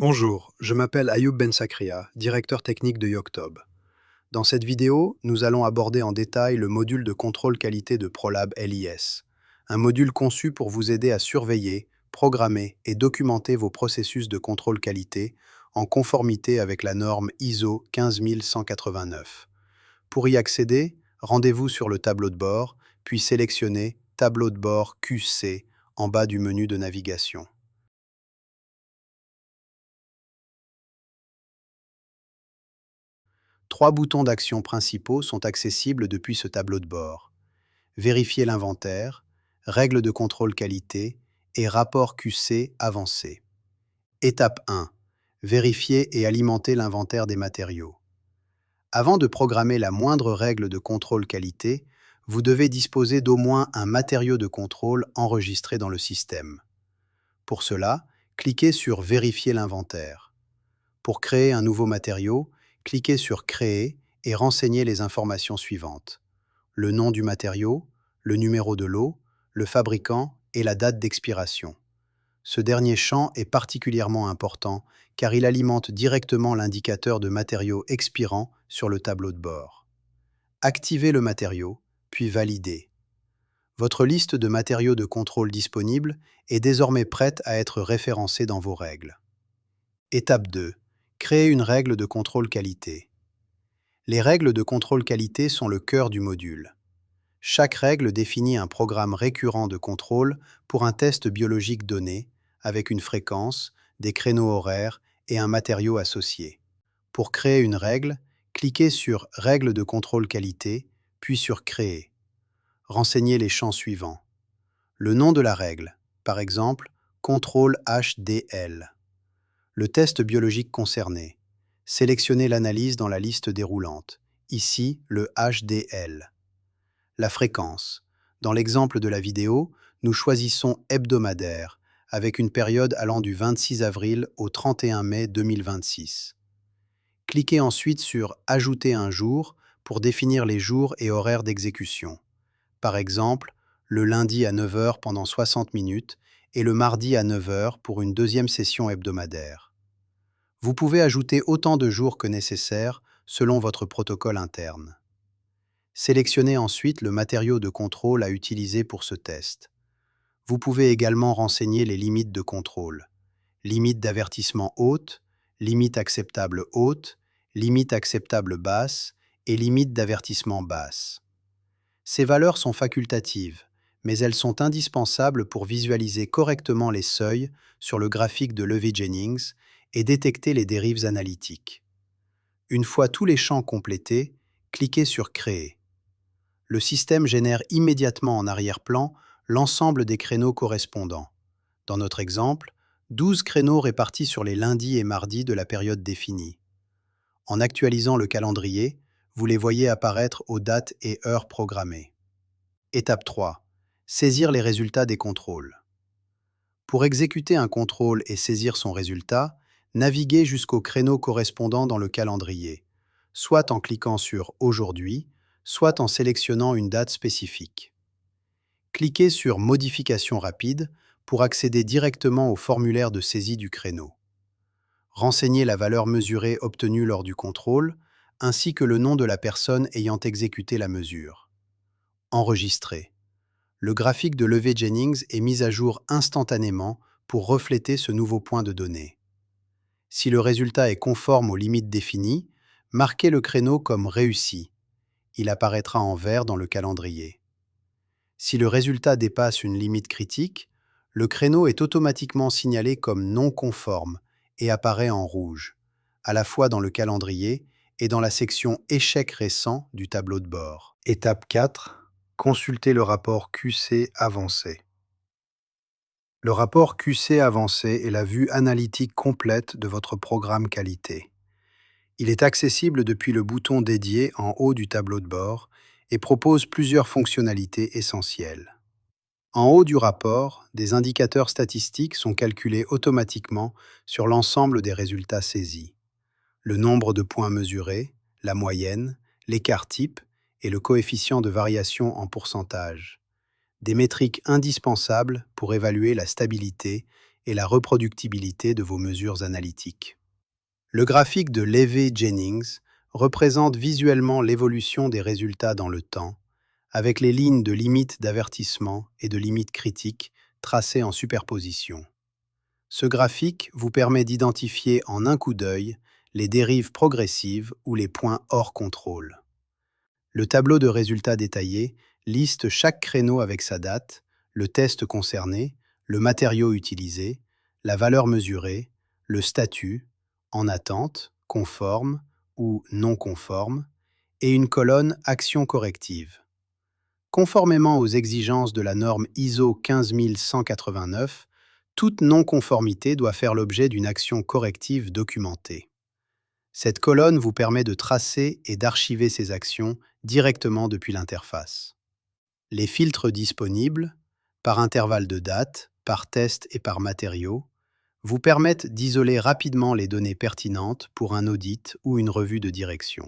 Bonjour, je m'appelle Ayoub Ben Sakria, directeur technique de Yoctob. Dans cette vidéo, nous allons aborder en détail le module de contrôle qualité de ProLab LIS, un module conçu pour vous aider à surveiller, programmer et documenter vos processus de contrôle qualité en conformité avec la norme ISO 15189. Pour y accéder, rendez-vous sur le tableau de bord, puis sélectionnez Tableau de bord QC en bas du menu de navigation. Trois boutons d'action principaux sont accessibles depuis ce tableau de bord. Vérifier l'inventaire, règles de contrôle qualité et rapport QC avancé. Étape 1. Vérifier et alimenter l'inventaire des matériaux. Avant de programmer la moindre règle de contrôle qualité, vous devez disposer d'au moins un matériau de contrôle enregistré dans le système. Pour cela, cliquez sur Vérifier l'inventaire. Pour créer un nouveau matériau, cliquez sur Créer et renseignez les informations suivantes. Le nom du matériau, le numéro de lot, le fabricant et la date d'expiration. Ce dernier champ est particulièrement important car il alimente directement l'indicateur de matériaux expirants sur le tableau de bord. Activez le matériau, puis validez. Votre liste de matériaux de contrôle disponibles est désormais prête à être référencée dans vos règles. Étape 2. Créer une règle de contrôle qualité. Les règles de contrôle qualité sont le cœur du module. Chaque règle définit un programme récurrent de contrôle pour un test biologique donné, avec une fréquence, des créneaux horaires et un matériau associé. Pour créer une règle, cliquez sur Règle de contrôle qualité, puis sur Créer. Renseignez les champs suivants. Le nom de la règle, par exemple, Contrôle HDL. Le test biologique concerné. Sélectionnez l'analyse dans la liste déroulante, ici le HDL. La fréquence. Dans l'exemple de la vidéo, nous choisissons hebdomadaire, avec une période allant du 26 avril au 31 mai 2026. Cliquez ensuite sur Ajouter un jour pour définir les jours et horaires d'exécution. Par exemple, le lundi à 9 heures pendant 60 minutes et le mardi à 9 heures pour une deuxième session hebdomadaire. Vous pouvez ajouter autant de jours que nécessaire selon votre protocole interne. Sélectionnez ensuite le matériau de contrôle à utiliser pour ce test. Vous pouvez également renseigner les limites de contrôle. Limite d'avertissement haute, limite acceptable haute, limite acceptable basse et limite d'avertissement basse. Ces valeurs sont facultatives, mais elles sont indispensables pour visualiser correctement les seuils sur le graphique de Levy-Jennings et détecter les dérives analytiques. Une fois tous les champs complétés, cliquez sur Créer. Le système génère immédiatement en arrière-plan l'ensemble des créneaux correspondants. Dans notre exemple, 12 créneaux répartis sur les lundis et mardis de la période définie. En actualisant le calendrier, vous les voyez apparaître aux dates et heures programmées. Étape 3. Saisir les résultats des contrôles. Pour exécuter un contrôle et saisir son résultat, naviguez jusqu'au créneau correspondant dans le calendrier, soit en cliquant sur Aujourd'hui, soit en sélectionnant une date spécifique. Cliquez sur Modification rapide pour accéder directement au formulaire de saisie du créneau. Renseignez la valeur mesurée obtenue lors du contrôle, ainsi que le nom de la personne ayant exécuté la mesure. Enregistrez. Le graphique de Levy-Jennings est mis à jour instantanément pour refléter ce nouveau point de données. Si le résultat est conforme aux limites définies, marquez le créneau comme réussi. Il apparaîtra en vert dans le calendrier. Si le résultat dépasse une limite critique, le créneau est automatiquement signalé comme non conforme et apparaît en rouge, à la fois dans le calendrier et dans la section Échec récent du tableau de bord. Étape 4. Consultez le rapport QC avancé. Le rapport QC avancé est la vue analytique complète de votre programme qualité. Il est accessible depuis le bouton dédié en haut du tableau de bord et propose plusieurs fonctionnalités essentielles. En haut du rapport, des indicateurs statistiques sont calculés automatiquement sur l'ensemble des résultats saisis. Le nombre de points mesurés, la moyenne, l'écart type et le coefficient de variation en pourcentage. Des métriques indispensables pour évaluer la stabilité et la reproductibilité de vos mesures analytiques. Le graphique de Levy-Jennings représente visuellement l'évolution des résultats dans le temps, avec les lignes de limite d'avertissement et de limite critique tracées en superposition. Ce graphique vous permet d'identifier en un coup d'œil les dérives progressives ou les points hors contrôle. Le tableau de résultats détaillé liste chaque créneau avec sa date, le test concerné, le matériau utilisé, la valeur mesurée, le statut, en attente, conforme ou non conforme, et une colonne action corrective. Conformément aux exigences de la norme ISO 15189, toute non-conformité doit faire l'objet d'une action corrective documentée. Cette colonne vous permet de tracer et d'archiver ces actions directement depuis l'interface. Les filtres disponibles, par intervalle de date, par test et par matériau, vous permettent d'isoler rapidement les données pertinentes pour un audit ou une revue de direction.